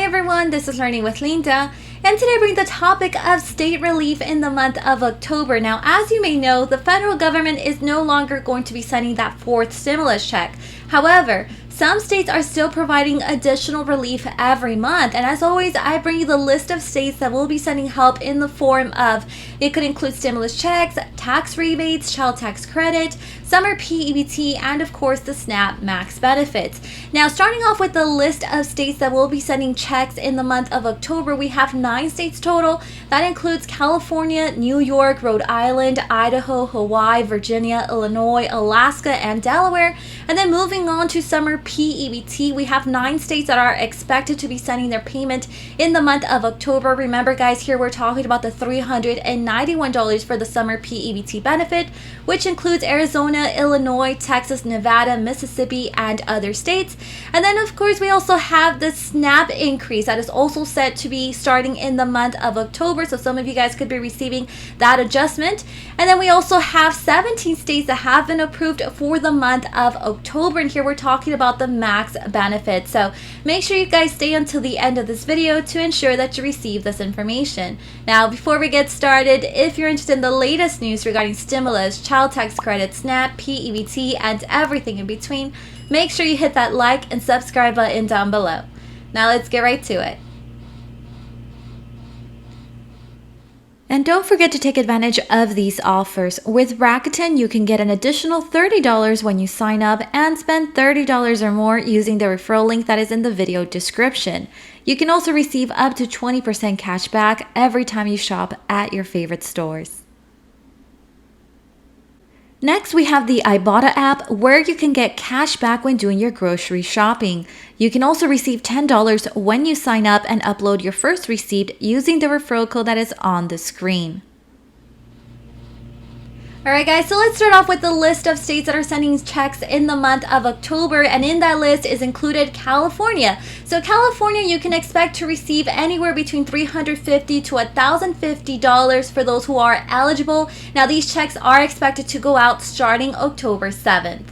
Hi everyone, this is Learning with Linda, and today I bring the topic of state relief in the month of October. Now, as you may know, the federal government is no longer going to be sending that fourth stimulus check. However, some states are still providing additional relief every month, and as always, I bring you the list of states that will be sending help in the form of, it could include stimulus checks, tax rebates, child tax credit, summer P-EBT, and of course the SNAP Max benefits. Now, starting off with the list of states that will be sending checks in the month of October, we have 9 states total. That includes California, New York, Rhode Island, Idaho, Hawaii, Virginia, Illinois, Alaska, and Delaware. And then moving on to summer P-EBT, we have 9 states that are expected to be sending their payment in the month of October. Remember guys, here we're talking about the $391 for the summer P-EBT benefit, which includes Arizona, Illinois, Texas, Nevada, Mississippi, and other states. And then of course we also have the SNAP increase that is also set to be starting in the month of October, so some of you guys could be receiving that adjustment. And then we also have 17 states that have been approved for the month of October, and here we're talking about the max benefit. So make sure you guys stay until the end of this video to ensure that you receive this information. Now, before we get started, if you're interested in the latest news regarding stimulus, child tax credit, SNAP, P-EBT, and everything in between, make sure you hit that like and subscribe button down below. Now let's get right to it. And don't forget to take advantage of these offers. With Rakuten, you can get an additional $30 when you sign up and spend $30 or more using the referral link that is in the video description. You can also receive up to 20% cash back every time you shop at your favorite stores. Next, we have the Ibotta app, where you can get cash back when doing your grocery shopping. You can also receive $10 when you sign up and upload your first receipt using the referral code that is on the screen. Alright guys, so let's start off with the list of states that are sending checks in the month of October, and in that list is included California. So California, you can expect to receive anywhere between $350 to $1,050 for those who are eligible. Now these checks are expected to go out starting October 7th.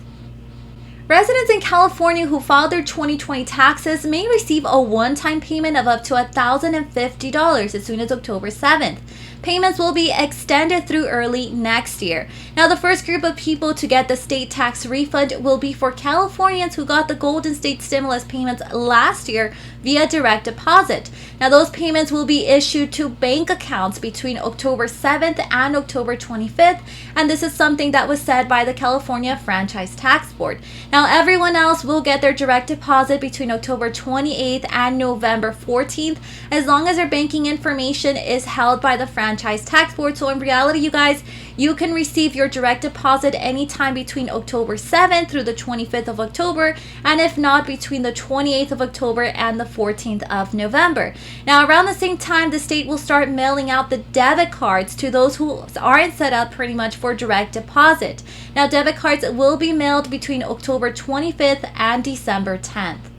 Residents in California who filed their 2020 taxes may receive a one-time payment of up to $1,050 as soon as October 7th. Payments will be extended through early next year. Now, the first group of people to get the state tax refund will be for Californians who got the Golden State stimulus payments last year via direct deposit. Now, those payments will be issued to bank accounts between October 7th and October 25th, and this is something that was said by the California Franchise Tax Board. Now, everyone else will get their direct deposit between October 28th and November 14th, as long as their banking information is held by the Franchise Tax Board. So in reality, you guys, you can receive your direct deposit anytime between October 7th through the 25th of October, and if not, between the 28th of October and the 14th of November. Now, around the same time, the state will start mailing out the debit cards to those who aren't set up pretty much for direct deposit. Now, debit cards will be mailed between October 25th and December 10th.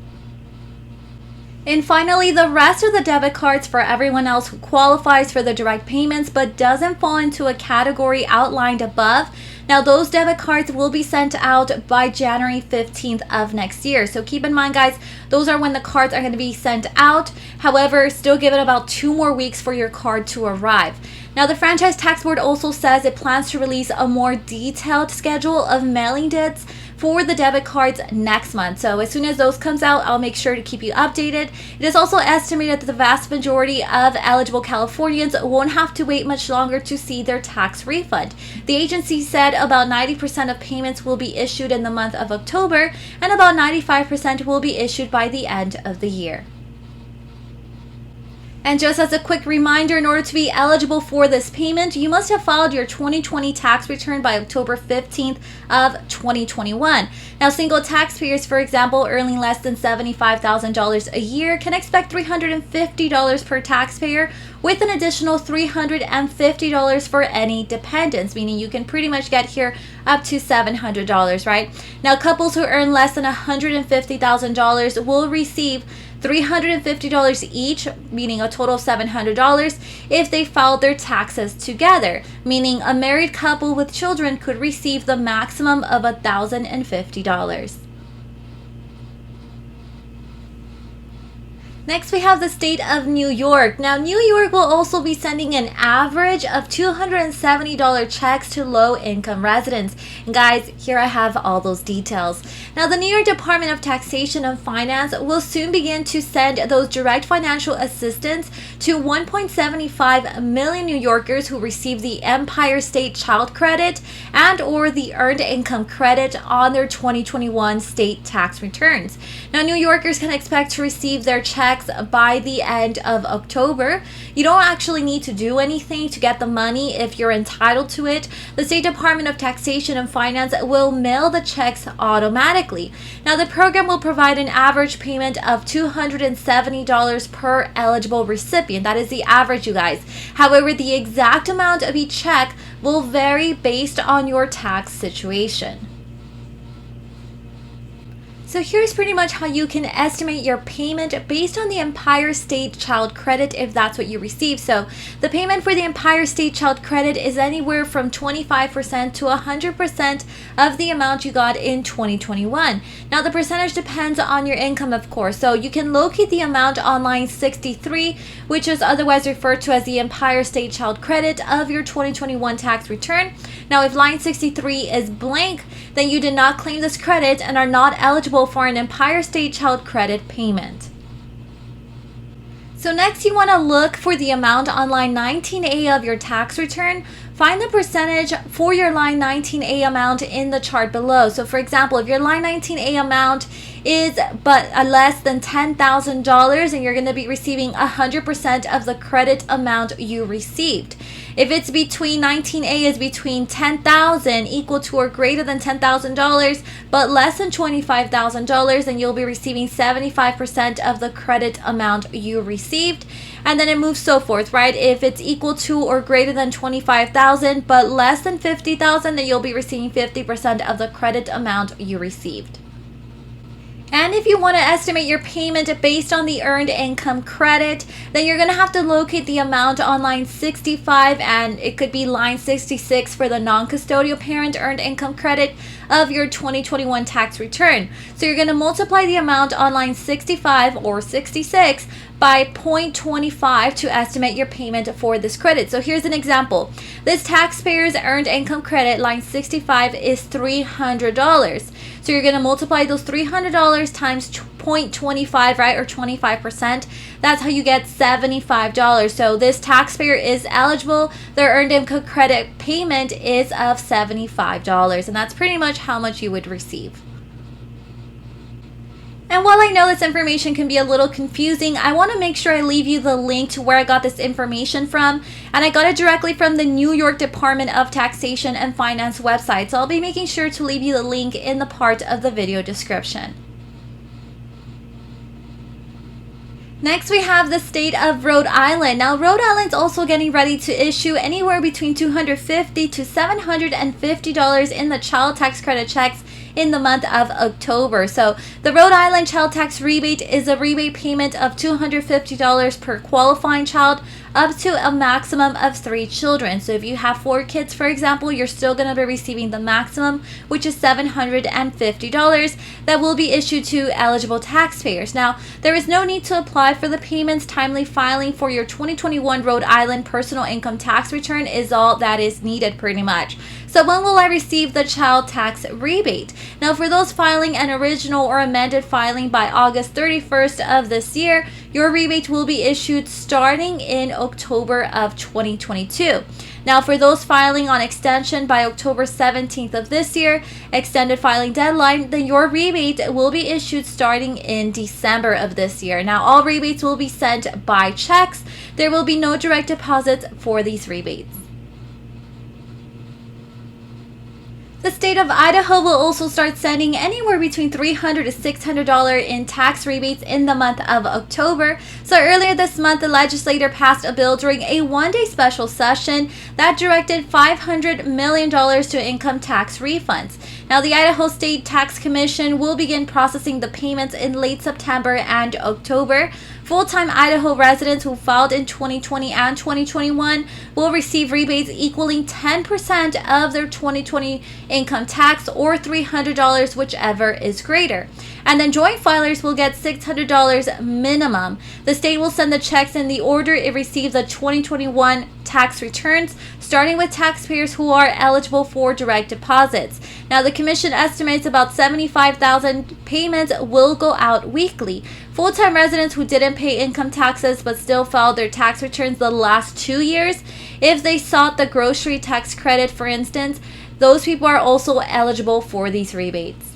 And finally, the rest of the debit cards for everyone else who qualifies for the direct payments but doesn't fall into a category outlined above. Now, those debit cards will be sent out by January 15th of next year. So keep in mind, guys, those are when the cards are going to be sent out. However, still give it about 2 more weeks for your card to arrive. Now, the Franchise Tax Board also says it plans to release a more detailed schedule of mailing dates for the debit cards next month. So as soon as those comes out, I'll make sure to keep you updated. It is also estimated that the vast majority of eligible Californians won't have to wait much longer to see their tax refund. The agency said about 90% of payments will be issued in the month of October, and about 95% will be issued by the end of the year. And just as a quick reminder, in order to be eligible for this payment, you must have filed your 2020 tax return by October 15th of 2021. Now, single taxpayers, for example, earning less than $75,000 a year can expect $350 per taxpayer, with an additional $350 for any dependents, meaning you can pretty much get here up to $700, right? Now, couples who earn less than $150,000 will receive $350 each, meaning a total of $700, if they filed their taxes together, meaning a married couple with children could receive the maximum of $1,050. Next, we have the state of New York. Now, New York will also be sending an average of $270 checks to low-income residents. And guys, here I have all those details. Now, the New York Department of Taxation and Finance will soon begin to send those direct financial assistance to 1.75 million New Yorkers who receive the Empire State Child Credit and or the Earned Income Credit on their 2021 state tax returns. Now, New Yorkers can expect to receive their checks by the end of October. You don't actually need to do anything to get the money if you're entitled to it. The State Department of Taxation and Finance will mail the checks automatically. Now, the program will provide an average payment of $270 per eligible recipient. That is the average, you guys. However, the exact amount of each check will vary based on your tax situation. So here's pretty much how you can estimate your payment based on the Empire State Child Credit if that's what you receive. So the payment for the Empire State Child Credit is anywhere from 25% to 100% of the amount you got in 2021. Now the percentage depends on your income, of course. So you can locate the amount on line 63, which is otherwise referred to as the Empire State Child Credit of your 2021 tax return. Now if line 63 is blank, then you did not claim this credit and are not eligible for an Empire State Child Credit payment. So next, you want to look for the amount on line 19A of your tax return. Find the percentage for your line 19A amount in the chart below. So for example, if your line 19A amount is but less than $10,000 and you're going to be receiving 100% of the credit amount you received. If it's between 19A is between $10,000 equal to or greater than $10,000 but less than $25,000, then you'll be receiving 75% of the credit amount you received. And then it moves so forth, right? If it's equal to or greater than $25,000 but less than $50,000, then you'll be receiving 50% of the credit amount you received. And if you want to estimate your payment based on the Earned Income Credit, then you're going to have to locate the amount on line 65, and it could be line 66 for the non-custodial parent Earned Income Credit of your 2021 tax return. So you're going to multiply the amount on line 65 or 66 by 0.25 to estimate your payment for this credit. So here's an example. This taxpayer's Earned Income Credit, line 65, is $300. So you're going to multiply those $300 times 0.25, right, or 25%. That's how you get $75. So this taxpayer is eligible. Their Earned Income Credit payment is of $75, and that's pretty much how much you would receive. And while I know this information can be a little confusing, I want to make sure I leave you the link to where I got this information from. And I got it directly from the New York Department of Taxation and Finance website. So I'll be making sure to leave you the link in the part of the video description. Next, we have the state of Rhode Island. Now, Rhode Island's also getting ready to issue anywhere between $250 to $750 in the child tax credit checks in the month of October. So the Rhode Island child tax rebate is a rebate payment of $250 per qualifying child up to a maximum of 3 children. So if you have 4 kids, for example, you're still going to be receiving the maximum, which is $750 that will be issued to eligible taxpayers. Now, there is no need to apply for the payments. Timely filing for your 2021 Rhode Island personal income tax return is all that is needed pretty much. So when will I receive the child tax rebate? Now, for those filing an original or amended filing by August 31st of this year, your rebate will be issued starting in October of 2022. Now, for those filing on extension by October 17th of this year, extended filing deadline, then your rebate will be issued starting in December of this year. Now, all rebates will be sent by checks. There will be no direct deposits for these rebates. The state of Idaho will also start sending anywhere between $300 to $600 in tax rebates in the month of October. So earlier this month, the legislature passed a bill during a one-day special session that directed $500 million to income tax refunds. Now, the Idaho State Tax Commission will begin processing the payments in late September and October. Full-time Idaho residents who filed in 2020 and 2021 will receive rebates equaling 10% of their 2020 income tax, or $300, whichever is greater. And then joint filers will get $600 minimum. The state will send the checks in the order it receives the 2021 tax returns, starting with taxpayers who are eligible for direct deposits. Now, the commission estimates about 75,000 payments will go out weekly. Full-time residents who didn't pay income taxes but still filed their tax returns the last 2 years, if they sought the grocery tax credit, for instance, those people are also eligible for these rebates.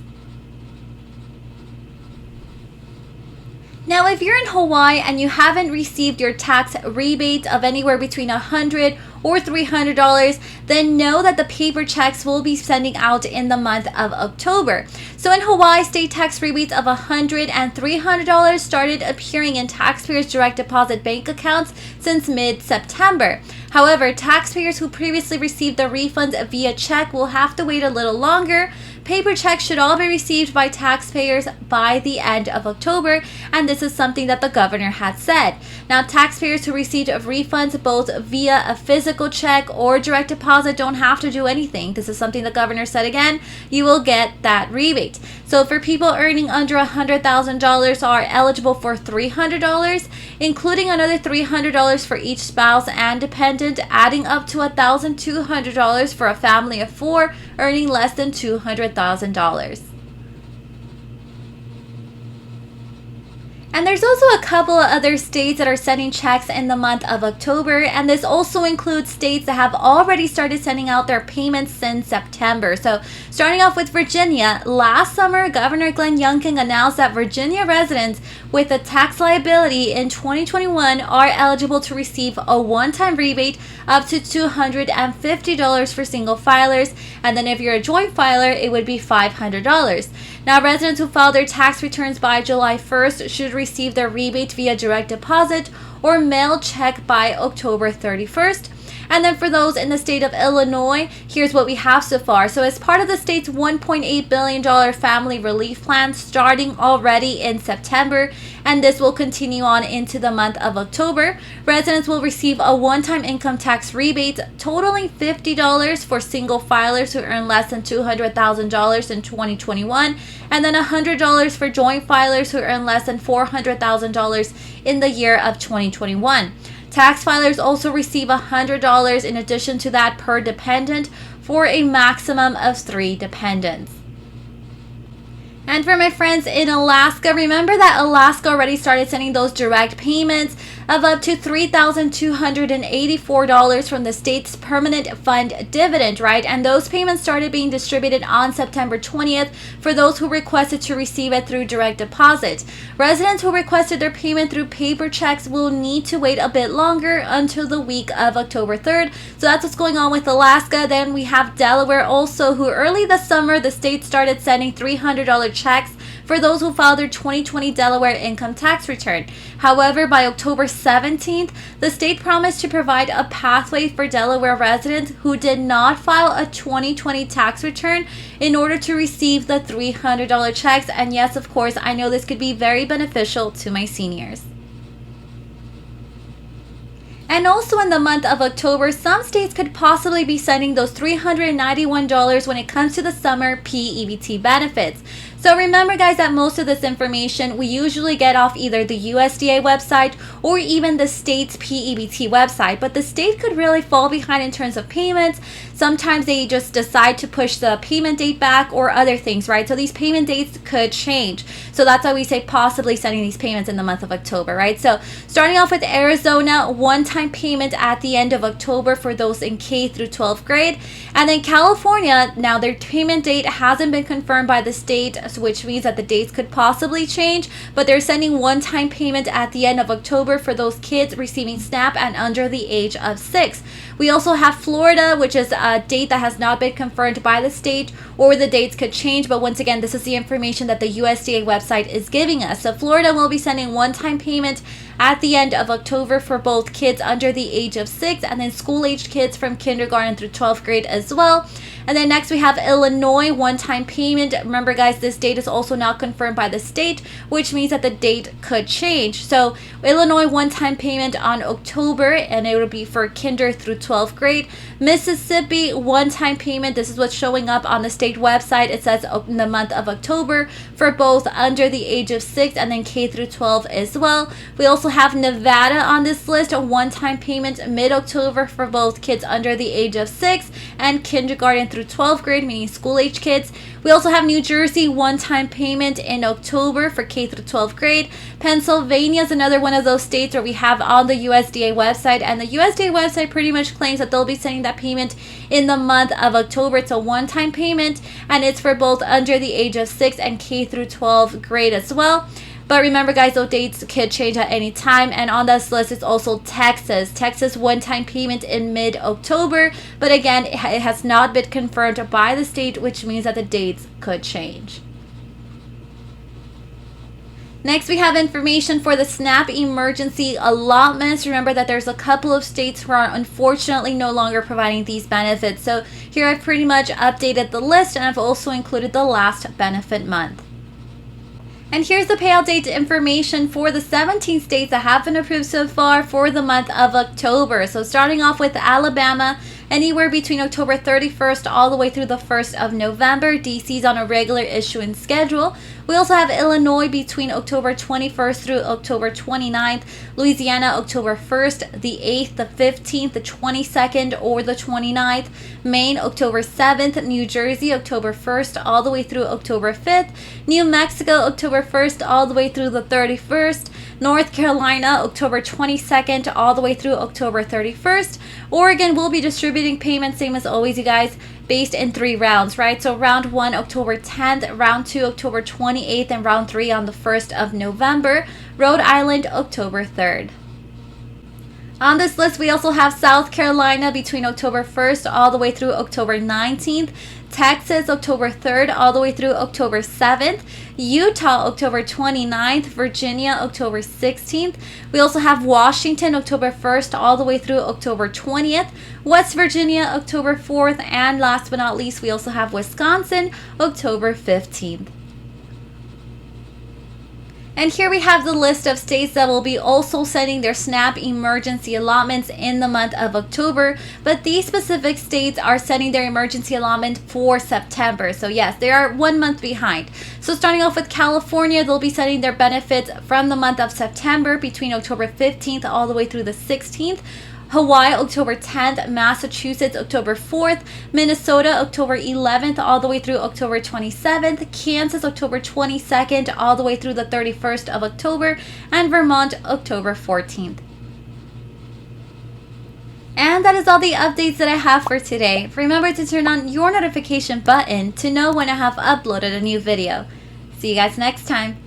Now, if you're in Hawaii and you haven't received your tax rebate of anywhere between $100 or $300, then know that the paper checks will be sending out in the month of October. So in Hawaii, state tax rebates of $100 and $300 started appearing in taxpayers' direct deposit bank accounts since mid-September. However, taxpayers who previously received the refunds via check will have to wait a little longer. Paper checks should all be received by taxpayers by the end of October, and this is something that the governor had said. Now, taxpayers who received refunds both via a physical check or direct deposit don't have to do anything. This is something the governor said again. You will get that rebate. So for people earning under $100,000 are eligible for $300, including another $300 for each spouse and dependent, adding up to $1,200 for a family of 4 earning less than $200,000. And there's also a couple of other states that are sending checks in the month of October, and this also includes states that have already started sending out their payments since September. So starting off with Virginia, last summer, Governor Glenn Youngkin announced that Virginia residents with a tax liability in 2021 are eligible to receive a one-time rebate up to $250 for single filers, and then if you're a joint filer, it would be $500. Now, residents who file their tax returns by July 1st should receive their rebate via direct deposit or mail check by October 31st. And then for those in the state of Illinois, here's what we have so far. So as part of the state's $1.8 billion family relief plan starting already in September, and this will continue on into the month of October, residents will receive a one-time income tax rebate totaling $50 for single filers who earn less than $200,000 in 2021, and then $100 for joint filers who earn less than $400,000 in the year of 2021. Tax filers also receive $100 in addition to that per dependent for a maximum of 3 dependents. And for my friends in Alaska, remember that Alaska already started sending those direct payments of up to $3,284 from the state's permanent fund dividend, right? And those payments started being distributed on September 20th for those who requested to receive it through direct deposit. Residents who requested their payment through paper checks will need to wait a bit longer until the week of October 3rd. So that's what's going on with Alaska. Then we have Delaware also, who early this summer, the state started sending $300 checks for those who filed their 2020 Delaware income tax return. However, by October 17th, the state promised to provide a pathway for Delaware residents who did not file a 2020 tax return in order to receive the $300 checks. And yes, of course, I know this could be very beneficial to my seniors. And also in the month of October, some states could possibly be sending those $391 when it comes to the summer P-EBT benefits. So remember, guys, that most of this information we usually get off either the USDA website or even the state's P-EBT website. But the state could really fall behind in terms of payments. Sometimes they just decide to push the payment date back or other things, right? So these payment dates could change. So that's why we say possibly sending these payments in the month of October, right? So starting off with Arizona, one-time payment at the end of October for those in K through 12th grade. And then California, now their payment date hasn't been confirmed by the state, which means that the dates could possibly change, but they're sending one-time payment at the end of October for those kids receiving SNAP and under the age of 6. We also have Florida, which is a date that has not been confirmed by the state, or the dates could change, but once again, this is the information that the USDA website is giving us. So Florida will be sending one-time payment at the end of October for both kids under the age of 6 and then school-aged kids from kindergarten through 12th grade as well. And then next we have Illinois, one-time payment. Remember, guys, this this date is also not confirmed by the state, which means that the date could change. So Illinois one-time payment on October, and it will be for kinder through 12th grade. Mississippi one-time payment, this is what's showing up on the state website. It says in the month of October for both under the age of 6 and then K through 12 as well. We also have Nevada on this list, a one-time payment mid-October for both kids under the age of 6 and kindergarten through 12th grade, meaning school-age kids. We also have New Jersey one-time payment in October for K through 12th grade. Pennsylvania is another one of those states where we have on the USDA website, and the USDA website pretty much claims that they'll be sending that payment in the month of October. It's a one-time payment, and it's for both under the age of 6 and K through 12th grade as well. But remember, guys, those dates could change at any time. And on this list is also Texas. Texas one-time payment in mid-October. But again, it has not been confirmed by the state, which means that the dates could change. Next, we have information for the SNAP emergency allotments. Remember that there's a couple of states who are unfortunately no longer providing these benefits. So here I've pretty much updated the list, and I've also included the last benefit month. And here's the payout date information for the 17 states that have been approved so far for the month of October. So starting off with Alabama, anywhere between October 31st all the way through the 1st of November. DC's on a regular issuance schedule. We also have Illinois between October 21st through October 29th. Louisiana, October 1st, the 8th, the 15th, the 22nd, or the 29th. Maine, October 7th. New Jersey, October 1st all the way through October 5th. New Mexico, October 1st all the way through the 31st. North Carolina, October 22nd all the way through October 31st. Oregon will be distributing payments, same as always, you guys, based in 3 rounds, right? So round 1, October 10th, round 2, October 28th, and round 3 on the 1st of November. Rhode Island, October 3rd. On this list, we also have South Carolina between October 1st all the way through October 19th. Texas, October 3rd all the way through October 7th. Utah, October 29th. Virginia, October 16th. We also have Washington, October 1st all the way through October 20th. West Virginia, October 4th. And last but not least, we also have Wisconsin, October 15th. And here we have the list of states that will be also sending their SNAP emergency allotments in the month of October. But these specific states are sending their emergency allotment for September. So yes, they are 1 month behind. So starting off with California, they'll be sending their benefits from the month of September between October 15th all the way through the 16th. Hawaii, October 10th, Massachusetts, October 4th, Minnesota, October 11th, all the way through October 27th, Kansas, October 22nd, all the way through the 31st of October, and Vermont, October 14th. And that is all the updates that I have for today. Remember to turn on your notification button to know when I have uploaded a new video. See you guys next time.